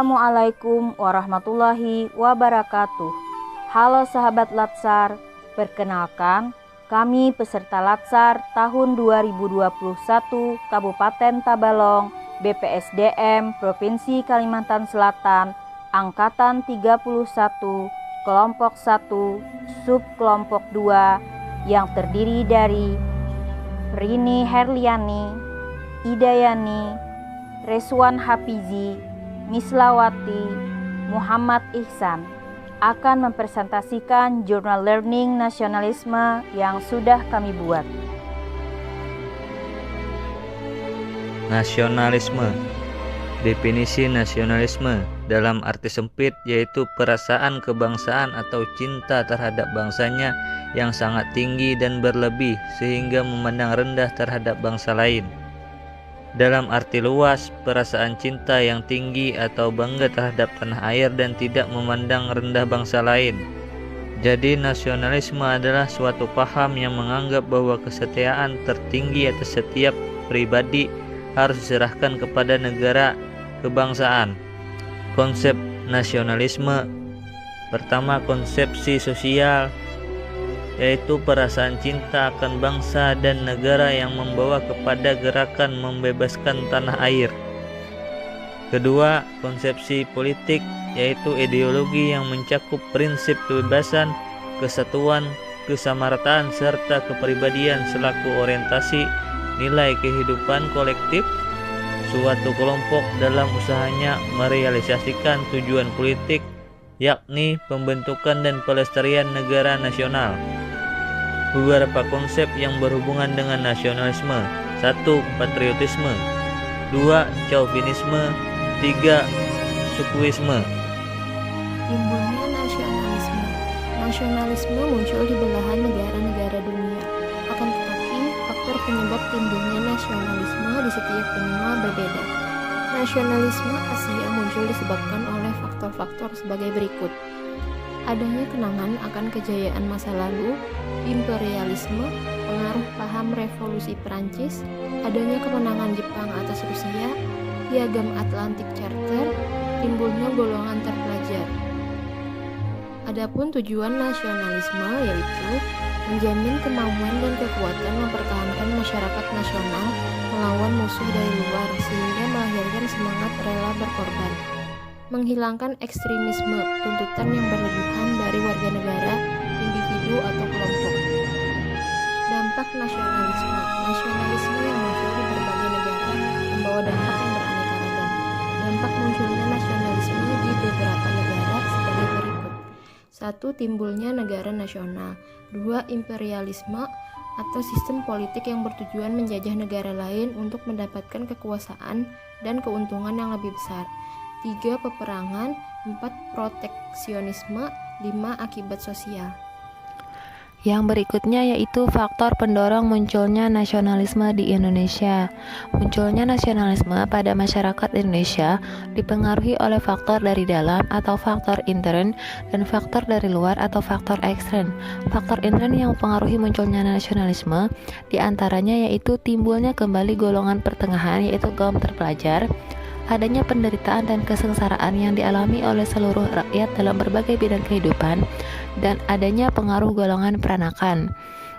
Assalamualaikum warahmatullahi wabarakatuh. Halo sahabat Latsar, perkenalkan kami peserta Latsar tahun 2021 Kabupaten Tabalong, BPSDM Provinsi Kalimantan Selatan, Angkatan 31, Kelompok 1, Subkelompok 2 yang terdiri dari Rini Herliani, Idayani, Reswan Hafizi, Mislawati, Muhammad Ihsan akan mempresentasikan jurnal learning nasionalisme yang sudah kami buat. Nasionalisme. Definisi nasionalisme dalam arti sempit yaitu perasaan kebangsaan atau cinta terhadap bangsanya yang sangat tinggi dan berlebih sehingga memandang rendah terhadap bangsa lain. Dalam arti luas, perasaan cinta yang tinggi atau bangga terhadap tanah air dan tidak memandang rendah bangsa lain. Jadi nasionalisme adalah suatu paham yang menganggap bahwa kesetiaan tertinggi atas setiap pribadi harus diserahkan kepada negara kebangsaan. Konsep nasionalisme. Pertama, konsepsi sosial, yaitu perasaan cinta akan bangsa dan negara yang membawa kepada gerakan membebaskan tanah air. Kedua, konsepsi politik, yaitu ideologi yang mencakup prinsip kebebasan, kesatuan, kesamarataan, serta kepribadian selaku orientasi nilai kehidupan kolektif suatu kelompok dalam usahanya merealisasikan tujuan politik, yakni pembentukan dan pelestarian negara nasional. Beberapa konsep yang berhubungan dengan nasionalisme. 1. Patriotisme. 2. Chauvinisme. 3. Sukuisme. Timbulnya nasionalisme. Nasionalisme muncul di belahan negara-negara dunia. Akan tetapi, faktor penyebab timbulnya nasionalisme di setiap benua berbeda. Nasionalisme Asia muncul disebabkan oleh faktor-faktor sebagai berikut. Adanya kenangan akan kejayaan masa lalu, imperialisme, pengaruh paham revolusi Perancis, adanya kemenangan Jepang atas Rusia, piagam Atlantic Charter, timbulnya golongan terpelajar. Adapun tujuan nasionalisme yaitu menjamin kemauan dan kekuatan mempertahankan masyarakat nasional melawan musuh dari luar sehingga melahirkan semangat rela berkorban. Menghilangkan ekstremisme, tuntutan yang berlebihan dari warga negara, individu atau kelompok. Dampak nasionalisme. Nasionalisme yang muncul di berbagai negara membawa dampak yang beraneka ragam. Dampak munculnya nasionalisme di beberapa negara sebagai berikut. 1. Timbulnya negara nasional. 2. Imperialisme atau sistem politik yang bertujuan menjajah negara lain untuk mendapatkan kekuasaan dan keuntungan yang lebih besar. 3. Peperangan. 4. Proteksionisme. 5. Akibat sosial. Yang berikutnya yaitu faktor pendorong munculnya nasionalisme di Indonesia. Munculnya nasionalisme pada masyarakat Indonesia dipengaruhi oleh faktor dari dalam atau faktor intern dan faktor dari luar atau faktor ekstern. Faktor intern yang mempengaruhi munculnya nasionalisme diantaranya yaitu timbulnya kembali golongan pertengahan yaitu kaum terpelajar, adanya penderitaan dan kesengsaraan yang dialami oleh seluruh rakyat dalam berbagai bidang kehidupan, dan adanya pengaruh golongan peranakan.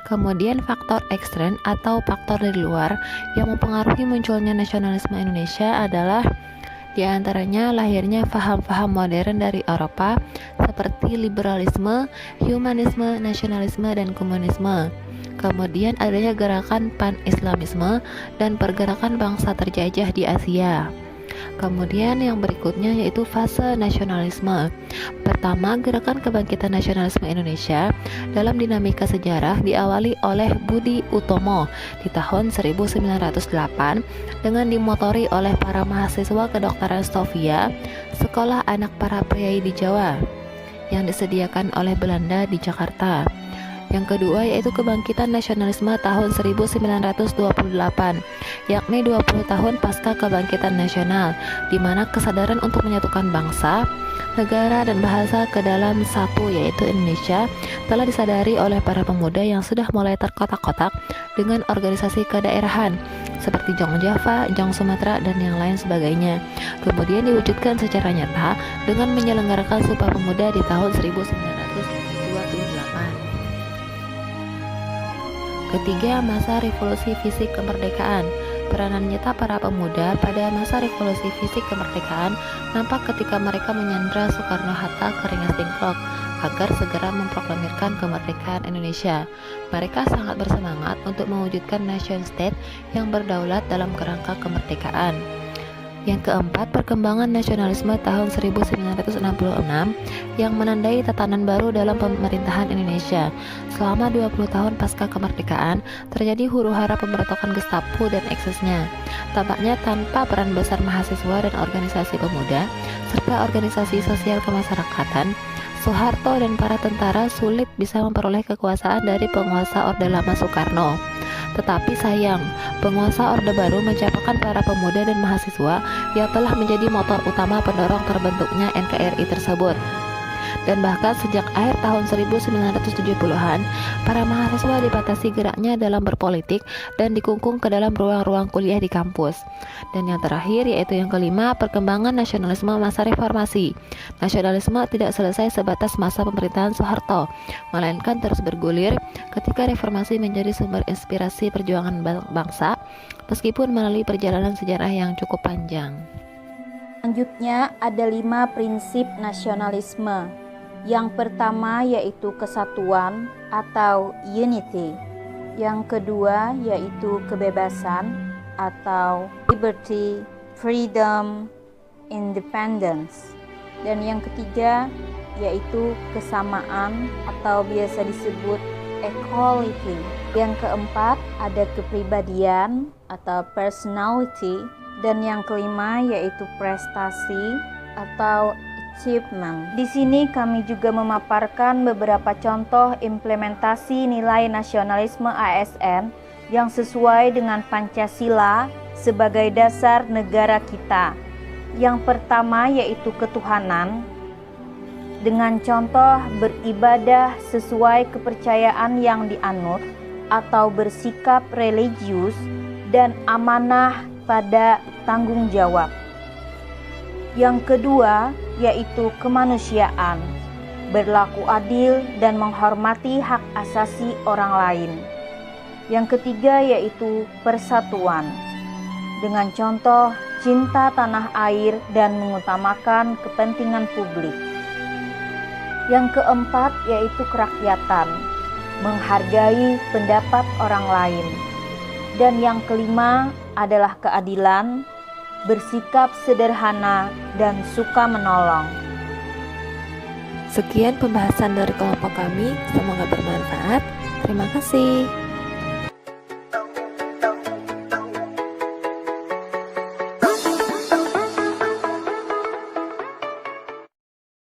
Kemudian faktor ekstern atau faktor dari luar yang mempengaruhi munculnya nasionalisme Indonesia adalah diantaranya lahirnya paham-paham modern dari Eropa seperti liberalisme, humanisme, nasionalisme, dan komunisme. Kemudian adanya gerakan pan-islamisme dan pergerakan bangsa terjajah di Asia. Kemudian yang berikutnya yaitu fase nasionalisme. Pertama, gerakan kebangkitan nasionalisme Indonesia dalam dinamika sejarah diawali oleh Budi Utomo di tahun 1908 dengan dimotori oleh para mahasiswa kedokteran Stovia, sekolah anak para priai di Jawa, yang disediakan oleh Belanda di Jakarta. Yang kedua yaitu kebangkitan nasionalisme tahun 1928, yakni 20 tahun pasca kebangkitan nasional, di mana kesadaran untuk menyatukan bangsa, negara, dan bahasa ke dalam satu yaitu Indonesia telah disadari oleh para pemuda yang sudah mulai terkotak-kotak dengan organisasi kedaerahan seperti Jong Java, Jong Sumatera, dan yang lain sebagainya. Kemudian diwujudkan secara nyata dengan menyelenggarakan Sumpah Pemuda di tahun 1928. Ketiga, masa revolusi fisik kemerdekaan. Peranan nyata para pemuda pada masa revolusi fisik kemerdekaan nampak ketika mereka menyandra Soekarno-Hatta ke Rengas Dengklok agar segera memproklamirkan kemerdekaan Indonesia. Mereka sangat bersemangat untuk mewujudkan nation state yang berdaulat dalam kerangka kemerdekaan. Yang keempat, perkembangan nasionalisme tahun 1966 yang menandai tatanan baru dalam pemerintahan Indonesia. Selama 20 tahun pasca kemerdekaan, terjadi huru-hara pemberontakan Gestapo dan eksesnya. Tampaknya tanpa peran besar mahasiswa dan organisasi pemuda, serta organisasi sosial kemasyarakatan, Soeharto dan para tentara sulit bisa memperoleh kekuasaan dari penguasa Orde Lama Soekarno. Tetapi sayang, penguasa Orde Baru mencapakan para pemuda dan mahasiswa yang telah menjadi motor utama pendorong terbentuknya NKRI tersebut. Dan bahkan sejak akhir tahun 1970-an, para mahasiswa dibatasi geraknya dalam berpolitik dan dikungkung ke dalam ruang-ruang kuliah di kampus. Dan yang terakhir, yaitu yang kelima, perkembangan nasionalisme masa reformasi. Nasionalisme tidak selesai sebatas masa pemerintahan Soeharto, melainkan terus bergulir ketika reformasi menjadi sumber inspirasi perjuangan bangsa, meskipun melalui perjalanan sejarah yang cukup panjang. Selanjutnya ada 5 prinsip nasionalisme. Yang pertama yaitu kesatuan atau unity. Yang kedua yaitu kebebasan atau liberty, freedom, independence. Dan yang ketiga yaitu kesamaan atau biasa disebut equality. Yang keempat ada kepribadian atau personality. Dan yang kelima yaitu prestasi atau achievement. Di sini kami juga memaparkan beberapa contoh implementasi nilai nasionalisme ASN yang sesuai dengan Pancasila sebagai dasar negara kita. Yang pertama yaitu ketuhanan, dengan contoh beribadah sesuai kepercayaan yang dianut atau bersikap religius dan amanah pada tanggung jawab. Yang kedua yaitu kemanusiaan, berlaku adil dan menghormati hak asasi orang lain. Yang ketiga yaitu persatuan, dengan contoh cinta tanah air dan mengutamakan kepentingan publik. Yang keempat yaitu kerakyatan, menghargai pendapat orang lain. Dan yang kelima adalah keadilan, bersikap sederhana dan suka menolong. Sekian pembahasan dari kelompok kami, semoga bermanfaat. Terima kasih.